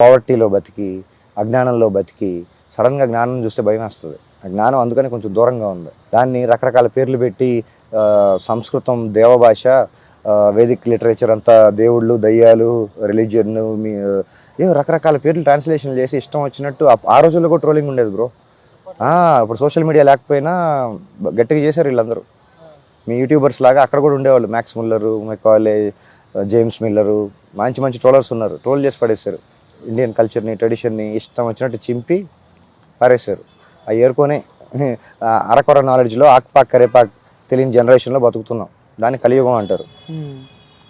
పావర్టీలో బతికి అజ్ఞానంలో బతికి సడన్గా జ్ఞానం చూస్తే భయం వేస్తుంది. ఆ జ్ఞానం అందుకని కొంచెం దూరంగా ఉంది. దాన్ని రకరకాల పేర్లు పెట్టి సంస్కృతం దేవభాష, వేదిక్ లిటరేచర్ అంతా దేవుళ్ళు దయ్యాలు రిలీజియన్ ఏదో రకరకాల పేర్లు ట్రాన్స్లేషన్ చేసి ఇష్టం వచ్చినట్టు ఆ రోజుల్లో కూడా ట్రోలింగ్ ఉండేది బ్రో. ఇప్పుడు సోషల్ మీడియా లేకపోయినా గట్టిగా చేశారు వీళ్ళందరూ. మీ యూట్యూబర్స్ లాగా అక్కడ కూడా ఉండేవాళ్ళు. మ్యాక్స్ మిల్లరు, మెకాలే, జేమ్స్ మిల్లరు, మంచి మంచి ట్రోలర్స్ ఉన్నారు. ట్రోల్ చేసి పడేశారు. ఇండియన్ కల్చర్ని ట్రెడిషన్ని ఇష్టం వచ్చినట్టు చింపి పారేశారు. ఆ ఏరుకొని అరకొర నాలెడ్జ్లో ఆక్పాక్ కరేపాక్ తెలియని జనరేషన్లో బతుకుతున్నాం. దాన్ని కలియుగం అంటారు.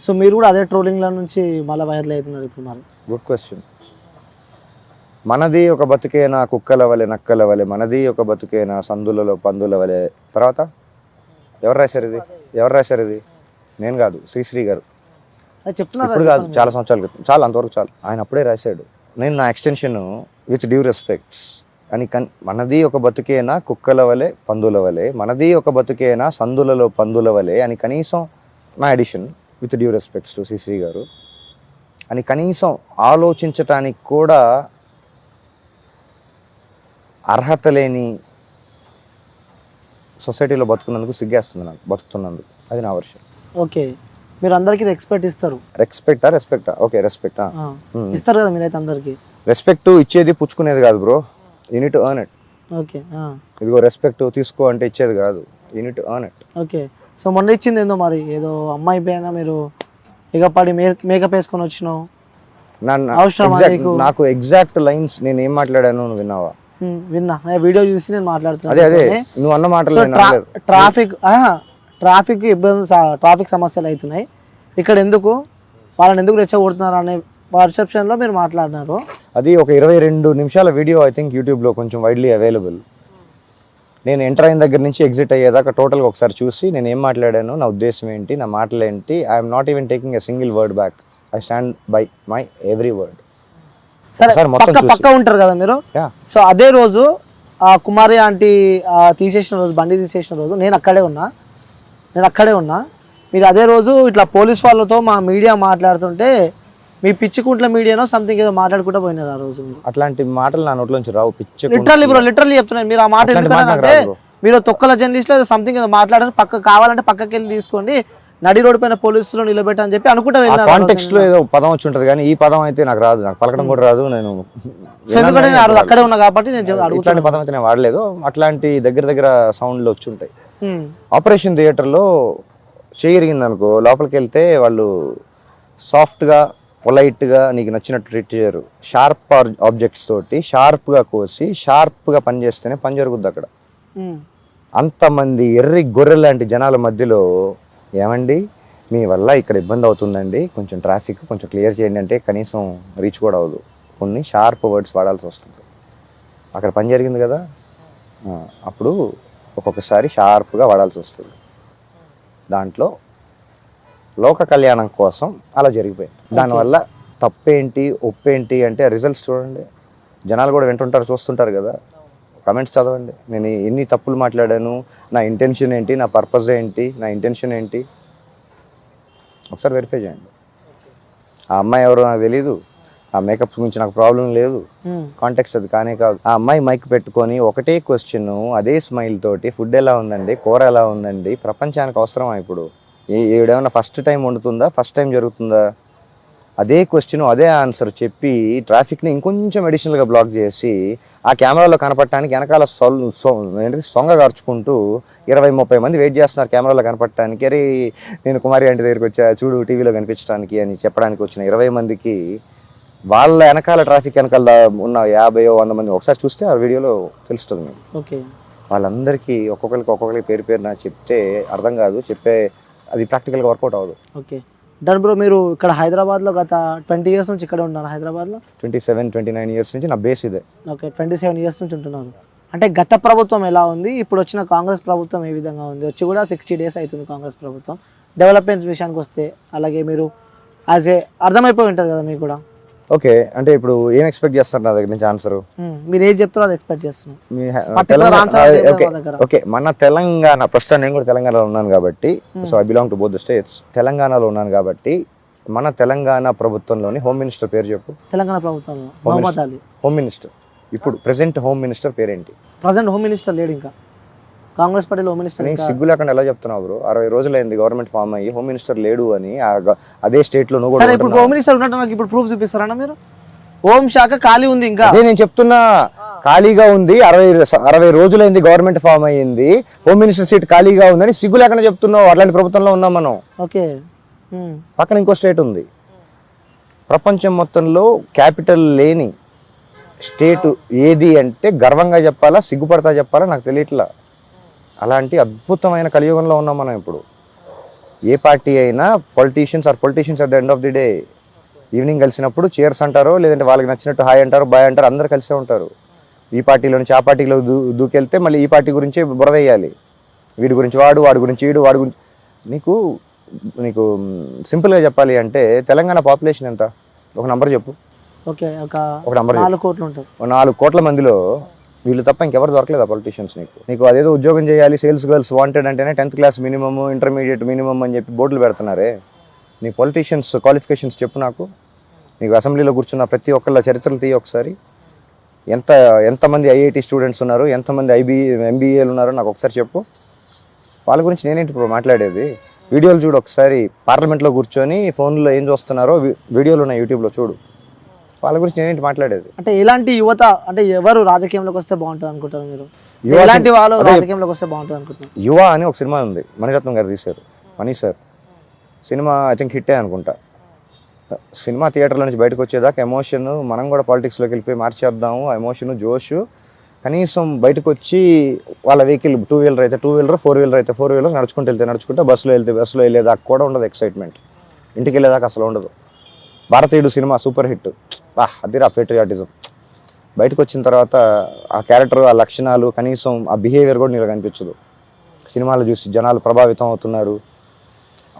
సో మీరు కూడా అదే ట్రోలింగ్ల నుంచి మళ్ళీ వైరల్ అవుతున్నారు ఇప్పుడు మళ్ళీ. Good question. మనది ఒక బతుకేనా కుక్కల వలె నక్కల వలె, మనది ఒక బతుకేనా సందులలో పందుల వలె. తర్వాత ఎవరు రాశారు ఇది? నేను కాదు, శ్రీశ్రీ గారు. ఇప్పుడు కాదు, చాలా సంవత్సరాల క్రితం. చాలా, అంతవరకు చాలు. ఆయన అప్పుడే రాశాడు. నేను నా ఎక్స్టెన్షన్ విత్ డ్యూ రెస్పెక్ట్స్ అని మనది ఒక బతుకేనా కుక్కల వలె పందుల వలె, మనది ఒక బతుకేనా సందులలో పందుల వలె అని కనీసం నా edition with due respects to Sri Sri గారు అని కనీసం ఆలోచించటానికి కూడా అర్హత లేని సొసైటీలో బతుకున్నందుకు సిగ్గేస్తుంది నాకు, బతుకుతున్నందుకు. అది నా వర్షం. ఓకే, మీరు అందరికి రెస్పెక్ట్ ఇస్తారు. రెస్పెక్టా? ఓకే, రెస్పెక్ట్ ఇస్తారు కదా మీరైతే అందరికి. రెస్పెక్ట్ ఇచ్చేది పుచ్చుకునేది కాదు bro. You need to earn it. Okay, ఇదిగో రెస్పెక్ట్ తీసుకో అంటే ఇచ్చేది కాదు. You need to earn it. Okay, so మొన్న ఇచ్చింది ఏందో మరి, ఏదో అమ్మాయి పైన మీరు ఇగపడి మేకప్ వేసుకొని వచ్చినావు. నాకు ఎగ్జాక్ట్ లైన్స్ నేను ఏం మాట్లాడాను నువ్వు విన్నావా? విన్నా, వీడియో చూసి నేను మాట్లాడుతున్నా. అదే నువ్వు అన్న మాటలు. ట్రాఫిక్ ఇబ్బంది, ట్రాఫిక్ సమస్యలు అవుతున్నాయి ఇక్కడ, ఎందుకు వాళ్ళని ఎందుకు రెచ్చగొడుతున్నారు అనే పర్సెప్షన్లో మీరు మాట్లాడినారు. అది ఒక 22 నిమిషాల వీడియో ఐ థింక్ యూట్యూబ్లో కొంచెం వైడ్లీ అవైలబుల్. నేను ఎంటర్ అయిన దగ్గర నుంచి ఎగ్జిట్ అయ్యేదాకా టోటల్గా ఒకసారి చూసి నేను ఏం మాట్లాడాను, నా ఉద్దేశం ఏంటి, నా మాటలు ఏంటి. I'm not even taking a single word back. I stand by my every word. సరే, పక్క ఉంటారు కదా మీరు. సో అదే రోజు ఆ కుమారి ఆంటీ తీసేసిన రోజు, బండి తీసేసిన రోజు నేను అక్కడే ఉన్నా. మీరు అదే రోజు ఇట్లా పోలీస్ వాళ్ళతో మా మీడియా మాట్లాడుతుంటే మీ పిచ్చికుంట్ల మీడియానో సంథింగ్ ఏదో మాట్లాడుకుంటూ పోయినారు ఆ రోజు. అట్లాంటి మాటలు నా నోట్లోంచి రావు. లిటరల్లీ చెప్తున్నాను. మీరు ఆ మాట ఎందుకంటే మీరు తొక్కల జర్నలిస్ట్ ఏదో సంథింగ్ ఏదో మాట్లాడారు, కావాలంటే పక్కకి వెళ్ళి తీసుకోండి, నడి రోడ్డు పైన పోలీసులు నిలబెట్టని చెప్పి అనుకుంటా వెళ్ళారు. కాంటెక్స్ట్ లో ఏదో పదం వచ్చి ఉంటది కానీ ఈ పదం అయితే నాకు రాదు, నాకు పలకడం కూడా రాదు. నేను ఎందుకంటే అక్కడే ఉన్నా కాబట్టి నేను ఇట్లాంటి పదం అయితే నేను వాడలేదు. అట్లాంటి దగ్గర సౌండ్లు వచ్చి ఉంటాయి. ఆపరేషన్ థియేటర్లో చేయరిగింది అనుకో, లోపలికి వెళ్తే వాళ్ళు సాఫ్ట్గా పొలైట్గా నీకు నచ్చినట్టు ట్రీట్ చేయరు. షార్ప్ ఆబ్జెక్ట్స్ తోటి షార్ప్గా కోసి షార్ప్గా పని చేస్తేనే పని జరుగుద్ది అక్కడ. అంతమంది ఎర్రి గొర్రె లాంటి జనాల మధ్యలో ఏమండి మీ వల్ల ఇక్కడ ఇబ్బంది అవుతుందండి, కొంచెం ట్రాఫిక్ కొంచెం క్లియర్ చేయండి అంటే కనీసం రీచ్ కూడా అవ్వదు. కొన్ని షార్ప్ వర్డ్స్ వాడాల్సి వస్తుంది. అక్కడ పని జరిగింది కదా, అప్పుడు ఒక్కొక్కసారి షార్ప్గా వాడాల్సి వస్తుంది. దాంట్లో లోక కళ్యాణం కోసం అలా జరిగిపోయింది. దానివల్ల తప్పేంటి ఒప్పేంటి అంటే రిజల్ట్స్ చూడండి. జనాలు కూడా వింటుంటారు, చూస్తుంటారు కదా, కమెంట్స్ చదవండి. నేను ఎన్ని తప్పులు మాట్లాడాను, నా ఇంటెన్షన్ ఏంటి, నా పర్పస్ ఏంటి, నా ఇంటెన్షన్ ఏంటి ఒకసారి వెరిఫై చేయండి. ఆ అమ్మాయి ఎవరో నాకు తెలీదు, ఆ మేకప్ గురించి నాకు ప్రాబ్లం లేదు, కాంటెక్స్ట్ అది కానే కాదు. ఆ అమ్మాయి మైక్ పెట్టుకొని ఒకటే క్వశ్చన్, అదే స్మైల్ తోటి ఫుడ్ ఎలా ఉందండి, కూర ఎలా ఉందండి, ప్రపంచానికి అవసరమా ఇప్పుడు? ఏడేమన్నా ఫస్ట్ టైం వండుతుందా, ఫస్ట్ టైం జరుగుతుందా? అదే క్వశ్చన్ అదే ఆన్సర్ చెప్పి ట్రాఫిక్ని ఇంకొంచెం అడిషనల్గా బ్లాక్ చేసి ఆ కెమెరాలో కనపడటానికి వెనకాల సొంగ గార్చుకుంటూ 20-30 మంది వెయిట్ చేస్తున్నారు కెమెరాలో కనపడటానికి. అరే నేను కుమారి ఆంటీ దగ్గరికి వచ్చా చూడు టీవీలో కనిపించడానికి అని చెప్పడానికి వచ్చిన 20 మందికి వాళ్ళ వెనకాల ట్రాఫిక్ వెనకాల ఉన్న 50-100 మంది ఒకసారి చూస్తే ఆ వీడియోలో తెలుస్తుంది మీకు. ఓకే, వాళ్ళందరికీ ఒక్కొక్కరికి పేరు నా చెప్తే అర్థం కాదు, అది ప్రాక్టికల్గా వర్కౌట్ అవ్వదు. Okay done bro. మీరు ఇక్కడ హైదరాబాద్లో గత 20 years నుంచి ఇక్కడ ఉన్నారు హైదరాబాద్లో? 27-29 years నుంచి నా బేస్ ఇదే. ఓకే, 27 years నుంచి ఉంటున్నారు. అంటే గత ప్రభుత్వం ఎలా ఉంది, ఇప్పుడు వచ్చిన కాంగ్రెస్ ప్రభుత్వం ఏ విధంగా ఉంది? వచ్చి కూడా 60 days అవుతుంది కాంగ్రెస్ ప్రభుత్వం. డెవలప్మెంట్ విషయానికి వస్తే అలాగే మీరు అర్థమైపోయి ఉంటుంది కదా మీకు కూడా. ఓకే, అంటే ఇప్పుడు ఏం ఎక్స్పెక్ట్ చేస్తారు నా దగ్గర నుంచి ఆన్సర్? మీరు ఏం చెప్తారో అది ఎక్స్పెక్ట్ చేస్తున్నాం. ఓకే, మన తెలంగాణ ప్రస్తుతం నేను కూడా తెలంగాణలో ఉన్నాను కాబట్టి, so I belong to both the states. తెలంగాణలో ఉన్నాను కాబట్టి మన తెలంగాణ ప్రభుత్వంలోని హోమ్ మినిస్టర్ పేరు చెప్పు. తెలంగాణ ప్రభుత్వంలో మహమ్మద్ అలీ హోమ్ మినిస్టర్ ఇప్పుడు ప్రెసెంట్ హోమ్ మినిస్టర్ పేరేంటి? ప్రజెంట్ హోమ్ మినిస్టర్ లేడు, ఇంకా కాంగ్రెస్ పార్టీలో హోమ్ మినిస్టర్. నేను సిగ్గు లేకుండా ఎలా చెప్తున్నావు బ్రో? 60 రోజులైంది గవర్నమెంట్ ఫామ్ అయ్యి, హోమ్ మినిస్టర్ లేడు అని అదే స్టేట్ లో నువ్వు కూడా ఇప్పుడు హోమ్ మినిస్టర్ ఉన్నట్టు నాకు ఇప్పుడు ప్రూఫ్ చూపిస్తారన్నా మీరు? హోం శాఖ ఖాళీ ఉంది, ఇంకా అదే నేను చెప్తున్నా, ఖాళీగా ఉంది. 60 రోజులైంది గవర్నమెంట్ ఫామ్ అయ్యింది, హోమ్ మినిస్టర్ సీట్ ఖాళీగా ఉందని సిగ్గు లేకుండా చెప్తున్నావు. అట్లాంటి ప్రభుత్వంలో ఉన్నాం మనం. ఓకే. పక్కన ఇంకో స్టేట్ ఉంది. ప్రపంచం మొత్తంలో క్యాపిటల్ లేని స్టేట్ ఏది అంటే గర్వంగా చెప్పాలా, సిగ్గుపడతా చెప్పాలా నాకు తెలియట్లా. అలాంటి అద్భుతమైన కలియుగంలో ఉన్నాం మనం ఇప్పుడు. ఏ పార్టీ అయినా politicians at the end of the day evening కలిసినప్పుడు చీర్స్ అంటారు, లేదంటే వాళ్ళకి నచ్చినట్టు హాయ్ అంటారు, బాయ్ అంటారు, అందరు కలిసే ఉంటారు. ఈ పార్టీలో నుంచి ఆ పార్టీలో దూకెళ్తే మళ్ళీ ఈ పార్టీ గురించి బురద వేయాలి. వీడి గురించి వాడి గురించి వీడు, వాడి గురించి. నీకు సింపుల్గా చెప్పాలి అంటే తెలంగాణ పాపులేషన్ ఎంత? ఒక నంబర్ చెప్పు. ఓకే, ఒక నంబర్ 4 కోట్లు ఉంటుంది. 4 కోట్ల మందిలో వీళ్ళు తప్ప ఇంకెవరు దొరకలేదు ఆ పొలిటీషియన్స్. నీకు అదేదో ఉద్యోగం చేయాలి, సేల్స్ గర్ల్స్ వాంటెడ్ అంటేనే 10th class minimum, intermediate minimum అని చెప్పి బోర్డులు పెడుతున్నారే. నీ పొలిటీషియన్స్ క్వాలిఫికేషన్స్ చెప్పు నాకు. నీకు అసెంబ్లీలో కూర్చున్న ప్రతి ఒక్కళ్ళ చరిత్రలు తీయ ఒకసారి. ఎంతమంది ఐఐటి స్టూడెంట్స్ ఉన్నారు, ఎంతమంది ఎంబీఏలు ఉన్నారో నాకు ఒకసారి చెప్పు. వాళ్ళ గురించి నేనేంటి ఇప్పుడు మాట్లాడేది? వీడియోలు చూడు ఒకసారి. పార్లమెంట్లో కూర్చొని ఫోన్లో ఏం చూస్తున్నారో వీడియోలు ఉన్నాయి, యూట్యూబ్లో చూడు. వాళ్ళ గురించి నేనేంటి మాట్లాడేది? అంటే ఎలాంటి యువత, అంటే ఎవరు రాజకీయంలోకి వస్తే బాగుంటుంది అనుకుంటారు మీరు? ఎలాంటి వాళ్ళు రాజకీయంలోకి వస్తే బాగుంటుంది అనుకుంటున్నారు? యువ అని ఒక సినిమా ఉంది, మణిరత్నం గారు తీశారు. Mani sir cinema I think హిట్టే అనుకుంటా. సినిమా థియేటర్లో నుంచి బయటకు వచ్చేదాకా ఎమోషన్, మనం కూడా పాలిటిక్స్లోకి వెళ్ళిపోయి మార్చేద్దాము ఆ ఎమోషన్, జోష్. కనీసం బయటకు వచ్చి వాళ్ళ వెహికల్ 2 వీలర్ అయితే 2 వీలర్, 4 వీలర్ అయితే 4 వీలర్, నడుచుకుంటూ బస్సులో వెళ్ళేదాకా కూడా ఉండదు ఎక్సైట్మెంట్. ఇంటికి వెళ్ళేదాకా అసలు ఉండదు. భారతీయుడు సినిమా సూపర్ హిట్, అదిరా పేట్రియాటిజం. బయటకు వచ్చిన తర్వాత ఆ క్యారెక్టర్, ఆ లక్షణాలు, కనీసం ఆ బిహేవియర్ కూడా నీకు కనిపించదు. సినిమాలు చూసి జనాలు ప్రభావితం అవుతున్నారు.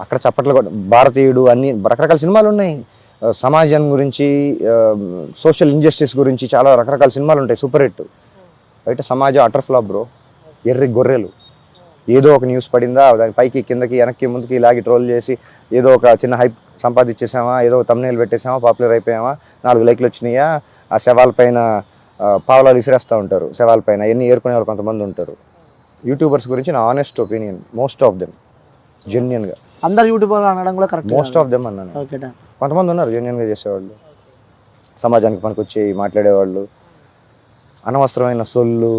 అక్కడ చప్పట్లు కూడా. భారతీయుడు అన్ని రకరకాల సినిమాలు ఉన్నాయి. సమాజం గురించి, సోషల్ ఇంజస్టిస్ గురించి చాలా రకరకాల సినిమాలు ఉంటాయి, సూపర్ హిట్. బయట సమాజం అటర్ ఫ్లాప్ బ్రో. ఎర్రి గొర్రెలు. ఏదో ఒక న్యూస్ పడిందా, దాని పైకి కిందకి వెనక్కి ముందుకి ఇలాగి ట్రోల్ చేసి ఏదో ఒక చిన్న హైప్ సంపాదించేసామా, ఏదో తమ్నేల్ పెట్టేసామా, పాపులర్ అయిపోయామా, 4 లైక్లు వచ్చినాయా, ఆ శవాల పైన పావులాలు విసిరేస్తూ ఉంటారు. శవాల పైన ఎన్ని ఏరుకునే వాళ్ళు కొంతమంది ఉంటారు. యూట్యూబర్స్ గురించి నా honest opinion, most of them జెన్యున్గా. అందరు యూట్యూబర్ అనడం కూడా కరెక్ట్. మోస్ట్ ఆఫ్ దెమ్ అన్నాను. కొంతమంది ఉన్నారు జెన్యున్గా చేసేవాళ్ళు, సమాజానికి పనికొచ్చి మాట్లాడేవాళ్ళు. అనవసరమైన సొల్లు,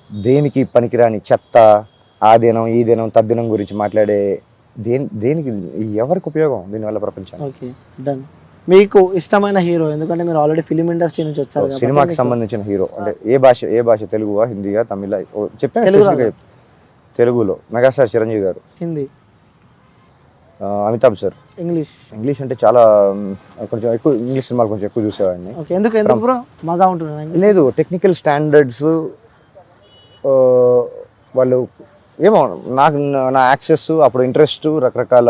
దేనికి పనికిరాని చెత్త, ఆ దినం ఈ దినం తద్దినం గురించి మాట్లాడే దేనికి ఎవరికి ఉపయోగం దీనివల్ల ప్రపంచానికి? Okay, done. మీకు ఇష్టమైన హీరో? ఎందుకంటే మీరు ఆల్రెడీ ఫిలిం ఇండస్ట్రీ నుంచి వచ్చారు. సినిమాకి సంబంధించిన హీరో అంటే ఏ భాష? తెలుగువా, హిందీయా, తమిళ? చెప్పాను. తెలుగులో మెగాస్టార్ చిరంజీవి గారు. హిందీ అమితాబ్ సార్. ఇంగ్లీష్ అంటే చాలా కొంచెం ఎక్కువ ఇంగ్లీష్ సినిమాలు కొంచెం ఎక్కువ చూసేవాడిని. ఎందుకు బ్రో మజా ఉంటుంది? లేదు, టెక్నికల్ స్టాండర్డ్స్ వాళ్ళు ఏమో, నా యాక్సెస్, అప్పుడు ఇంట్రెస్ట్, రకరకాల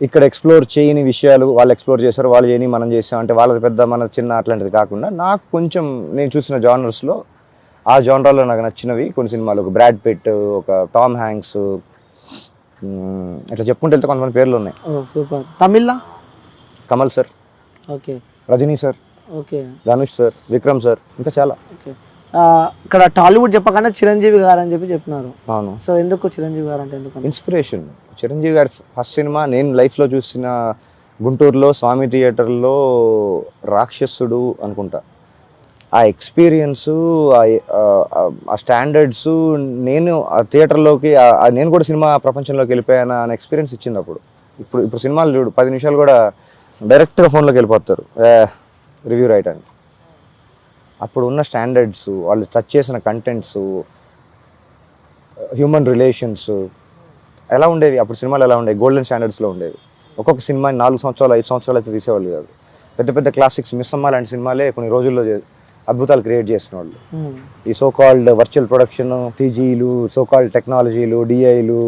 ఇక్కడ ఎక్స్ప్లోర్ చేయని విషయాలు వాళ్ళు ఎక్స్ప్లోర్ చేశారు, వాళ్ళు చేయని మనం చేసాం. అంటే వాళ్ళది పెద్ద మన చిన్న అట్లాంటిది కాకుండా నాకు కొంచెం నేను చూసిన జానర్స్లో, ఆ జానరాలో నాకు నచ్చినవి కొన్ని సినిమాలు. ఒక బ్రాడ్ పిట్, ఒక టామ్ హ్యాంక్స్, ఇట్లా చెప్పుకుంటే వెళ్తే కొంతమంది పేర్లు ఉన్నాయి. Tamil Kamal sir, okay, Rajini sir, okay, Dhanush sir, Vikram sir, ఇంకా చాలా. ఇక్కడ టాలీవుడ్ చెప్పకుండా చిరంజీవి గారు అని చెప్పినారు. అవును. సో ఎందుకు చిరంజీవి గారు అంటే ఎందుకు ఇన్స్పిరేషన్? చిరంజీవి గారి ఫస్ట్ సినిమా నేను లైఫ్లో చూసిన గుంటూరులో స్వామి థియేటర్లో రాక్షసుడు అనుకుంటా. ఆ ఎక్స్పీరియన్సు, ఆ స్టాండర్డ్స్, నేను ఆ థియేటర్లోకి నేను కూడా సినిమా ప్రపంచంలోకి వెళ్ళిపోయాను అనే ఎక్స్పీరియన్స్ ఇచ్చింది అప్పుడు. ఇప్పుడు సినిమాలు చూడు, 10 నిమిషాలు కూడా డైరెక్ట్గా ఫోన్లోకి వెళ్ళిపోతారు రివ్యూ రాయటానికి. అప్పుడు ఉన్న స్టాండర్డ్స్, వాళ్ళు టచ్ చేసిన కంటెంట్స్, హ్యూమన్ రిలేషన్స్ ఎలా ఉండేవి అప్పుడు సినిమాలు? ఎలా ఉండేవి? గోల్డెన్ స్టాండర్డ్స్లో ఉండేవి. ఒక్కొక్క సినిమా 4 సంవత్సరాలు 5 సంవత్సరాలు అయితే తీసేవాళ్ళు కాదు. పెద్ద పెద్ద క్లాసిక్స్, మిస్సమ్మ లాంటి సినిమాలే కొన్ని రోజుల్లో అద్భుతాలు క్రియేట్ చేసిన వాళ్ళు. ఈ సోకాల్డ్ వర్చువల్ ప్రొడక్షన్, టీజీలు, సోకాల్డ్ టెక్నాలజీలు, డిఐలు,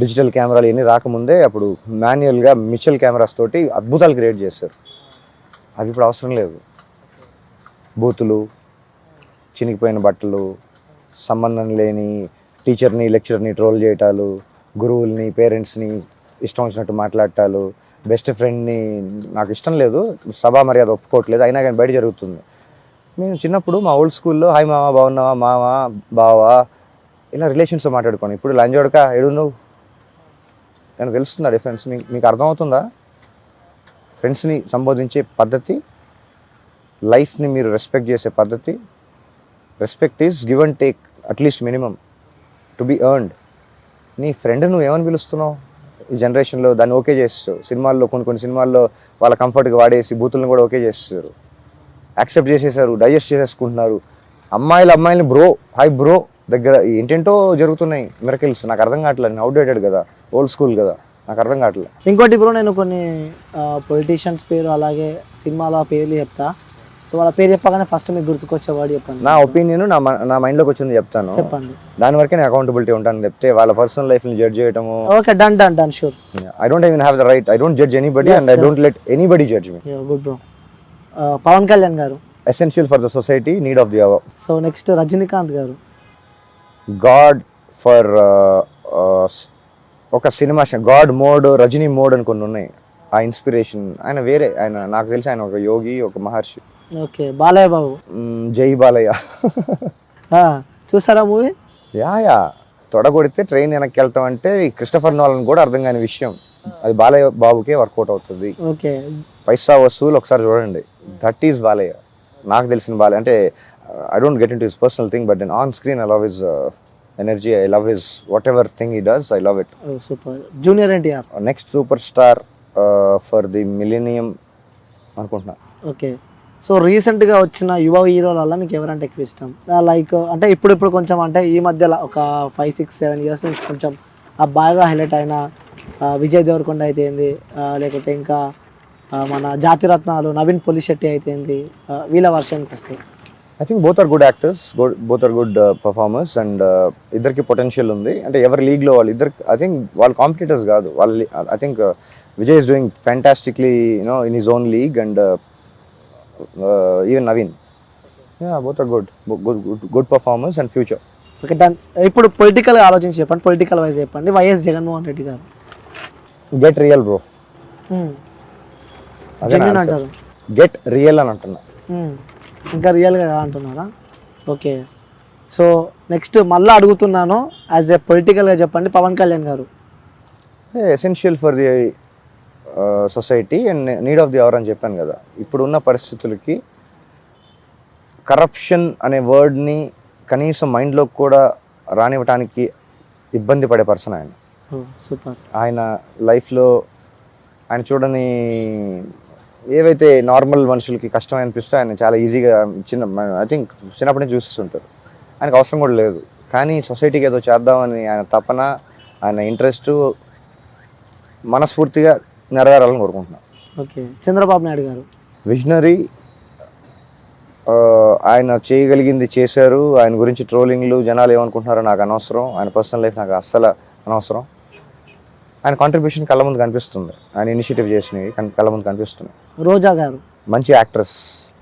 డిజిటల్ కెమెరాలు ఇవన్నీ రాకముందే అప్పుడు మాన్యువల్గా మిచెల్ కెమెరాస్ తోటి అద్భుతాలు క్రియేట్ చేశారు. అవి ఇప్పుడు అవసరం లేదు. బూతులు, చినిగిపోయిన బట్టలు, సంబంధం లేని టీచర్ని లెక్చరర్ని ట్రోల్ చేయటాలు, గురువుల్ని పేరెంట్స్ని ఇష్టం వచ్చినట్టు మాట్లాడటాలు, బెస్ట్ ఫ్రెండ్ని నాకు ఇష్టం లేదు, సభా మర్యాద ఒప్పుకోవట్లేదు, అయినా కానీ బయట జరుగుతుంది. మేము చిన్నప్పుడు మా ఓల్డ్ స్కూల్లో హాయ్ మామ బాగున్నావా, మామ బావా ఇలా రిలేషన్స్తో మాట్లాడుకోండి. ఇప్పుడు లంజోడక ఏడు నువ్వు నాకు తెలుస్తుందా డిఫరెన్స్? మీకు అర్థమవుతుందా? ఫ్రెండ్స్ని సంబోధించే పద్ధతి, లైఫ్ని మీరు రెస్పెక్ట్ చేసే పద్ధతి. Respect is give and take, at least minimum to be earned. నీ ఫ్రెండ్ నువ్వు ఏమని పిలుస్తున్నావు ఈ జనరేషన్లో? దాన్ని ఓకే చేస్తారు. సినిమాల్లో కొన్ని సినిమాల్లో వాళ్ళ కంఫర్ట్గా వాడేసి బూతులను కూడా ఓకే చేస్తారు, యాక్సెప్ట్ చేసేసారు, డైజెస్ట్ చేసేసుకుంటున్నారు. అమ్మాయిలని బ్రో, హాయ్ బ్రో దగ్గర ఏంటేంటో జరుగుతున్నాయి మిరకిల్స్. నాకు అర్థం కావట్లేదు, నేను అవుట్డేటెడ్ కదా, ఓల్డ్ స్కూల్ కదా, నాకు అర్థం కావట్లేదు. ఇంకోటి బ్రో, నేను కొన్ని పొలిటీషియన్స్ పేరు అలాగే సినిమాలో పేర్లు చెప్తా. సో వాళ్ళ పేరు చెప్పగానే ఫస్ట్ మీకు గుర్తుకొచ్చే వాడు చెప్పండి. నా ఒపీనియన్ నా మైండ్లోకి వచ్చింది చెప్తాను, చెప్పండి. దాని వరకే నేను అకౌంటబిలిటీ ఉంటాను చెప్తే. వాళ్ళ పర్సనల్ లైఫ్ని జడ్జ్ చేయటము, okay done sure. I don't even have the right, I don't judge anybody and I don't let anybody judge me. Good bro. Pawan Kalyan గారు essential for the society, need of the hour. So next Rajinikanth గారు god for ఒక cinema god mode, Rajini mode అని కొన్ని ఉన్నాయి. ఆ inspiration ఆయన వేరే. ఆయన నాకు తెలిసి ఆయన ఒక యోగి, ఒక మహర్షి. ఓకే. బాలయ్య బాబు, జై బాలయ్య. చూసారా మూవీ? యా తొడగొడితే ట్రైన్ వెనక్కి వెళ్ళటం అంటే క్రిస్టఫర్ నోలన్ కూడా అర్థం కాని విషయం. అది బాలయ్య బాబుకే వర్కౌట్ అవుతుంది. ఓకే. పైసా వసూలు ఒకసారి చూడండి, దట్ ఈస్ బాలయ్య. నాకు తెలిసిన బాలయ్య అంటే I don't get in to his personal thing, but on screen I love his energy, I love his what ever thing he does, I love it. Super. Junior NTR next super star for the millennium అనుకుంటున్నా. Okay. So రీసెంట్గా వచ్చిన యువ హీరోల మీకు ఎవరంటే ఎక్కువ ఇష్టం? Like అంటే ఇప్పుడు కొంచెం అంటే ఈ మధ్యలో ఒక 5, 6, 7 ఇయర్స్ నుంచి కొంచెం బాగా హైలైట్ అయిన విజయ్ దేవరకొండ అయితే ఏంది, లేకపోతే ఇంకా మన జాతిరత్నాలు నవీన్ పొలిశెట్టి అయితే ఏంది, వీళ్ళ వర్షన్కి వస్తే I think both are good actors, both are good performers and ఇద్దరికి పొటెన్షియల్ ఉంది. అంటే ఎవరి లీగ్లో వాళ్ళు ఇద్దరు, ఐ థింక్ వాళ్ళు కాంపిటీటర్స్ కాదు వాళ్ళు. I think Vijay is doing fantastically in his own league and even Naveen. Both are good performers and future. Okay done. ఇప్పుడు పొలిటికల్గా ఆలోచించి చెప్పండి, పొలిటికల్ వైజ్ చెప్పండి. వైఎస్ జగన్మోహన్ రెడ్డి గారు. Get real bro. అంటారు గెట్ రియల్ అని అంటున్నా. ఇంకా రియల్గా అంటున్నారా? ఓకే. సో నెక్స్ట్ మళ్ళీ అడుగుతున్నాను, యాజ్ ఏ పొలిటికల్గా చెప్పండి. పవన్ కళ్యాణ్ గారు essential for the society and need of the hour అని చెప్పాను కదా. ఇప్పుడున్న పరిస్థితులకి కరప్షన్ అనే వర్డ్ని కనీసం మైండ్లోకి కూడా రానివ్వటానికి ఇబ్బంది పడే పర్సన్ ఆయన. సూపర్. ఆయన లైఫ్లో ఆయన చూడని ఏవైతే నార్మల్ మనుషులకి కష్టం అనిపిస్తే ఆయన చాలా ఈజీగా ఐ థింక్ చిన్నప్పటి నుంచి చూస్తుంటారు. ఆయనకు అవసరం కూడా లేదు, కానీ సొసైటీకి ఏదో చేద్దామని ఆయన తపన, ఆయన ఇంట్రెస్ట్ మనస్ఫూర్తిగా నెరవేరాలని కోరుకుంటున్నాను. ఓకే. చంద్రబాబు నాయుడు గారు విజనరీ. ఆయన చేయగలిగింది చేశారు. ఆయన గురించి ట్రోలింగ్లు జనాలు ఏమనుకుంటున్నారో నాకు అనవసరం. ఆయన పర్సనల్ లైఫ్ నాకు అస్సలు అనవసరం. ఆయన కాంట్రిబ్యూషన్ కళ్ళ ముందు కనిపిస్తుంది, ఆయన ఇనిషియేటివ్ చేసినవి కళ్ళ ముందు కనిపిస్తున్నాయి. రోజా గారు మంచి యాక్ట్రెస్.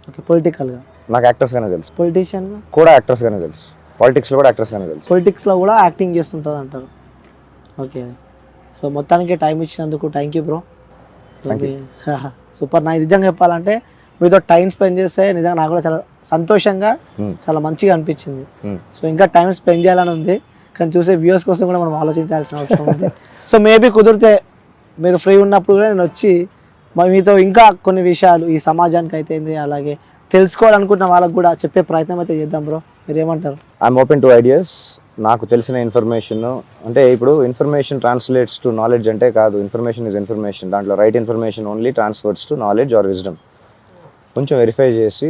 ఓకే. పొలిటికల్గా నాకు యాక్టర్స్గానే తెలుసు, పొలిటీషియన్ కూడా యాక్టర్స్గానే తెలుసు, పాలిటిక్స్లో కూడా యాక్టర్స్గానే తెలుసు. పొలిటిక్స్లో కూడా యాక్టింగ్ చేస్తుంటుంది అంటారు. ఓకే. సో మొత్తానికి టైం ఇచ్చినందుకు థ్యాంక్ యూ బ్రో. సూపర్. నాకు నిజంగా చెప్పాలంటే మీతో టైం స్పెండ్ చేస్తే నిజంగా నాకు కూడా చాలా సంతోషంగా, చాలా మంచిగా అనిపించింది. సో ఇంకా టైం స్పెండ్ చేయాలని ఉంది, కానీ చూసే వ్యూవర్స్ కోసం కూడా మనం ఆలోచించాల్సిన అవసరం ఉంది. సో మేబీ కుదిరితే మీరు ఫ్రీ ఉన్నప్పుడు కూడా నేను వచ్చి మీతో ఇంకా కొన్ని విషయాలు ఈ సమాజానికి అయితే అలాగే తెలుసుకోవాలనుకుంటున్న వాళ్ళకి కూడా చెప్పే ప్రయత్నం అయితే చేద్దాం బ్రో. మీరు ఏమంటారు? I'm open to ideas. నాకు తెలిసిన ఇన్ఫర్మేషన్ అంటే ఇప్పుడు ఇన్ఫర్మేషన్ ట్రాన్స్లేట్స్ టు నాలెడ్జ్ అంటే కాదు. Information is information. దాంట్లో right information only transfers to knowledge or wisdom. కొంచెం వెరిఫై చేసి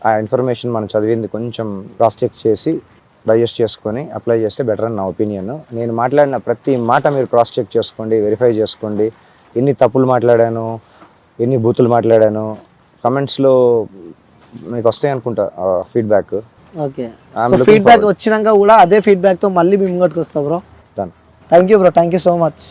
ఆ ఇన్ఫర్మేషన్ మనం చదివింది కొంచెం క్రాస్ చెక్ చేసి డైజెస్ట్ చేసుకొని అప్లై చేస్తే బెటర్ అని నా ఒపీనియన్. నేను మాట్లాడిన ప్రతి మాట మీరు క్రాస్ చెక్ చేసుకోండి, వెరిఫై చేసుకోండి. ఎన్ని తప్పులు మాట్లాడాను, ఎన్ని బూతులు మాట్లాడాను, కమెంట్స్లో మీకు వస్తాయి అనుకుంటా ఫీడ్బ్యాక్. ఓకే. ఫీడ్బ్యాక్ వచ్చినాక కూడా అదే ఫీడ్బ్యాక్తో మళ్ళీ మీ ముంగటికి వస్తా bro. Done. Thank you bro. Thank you so much.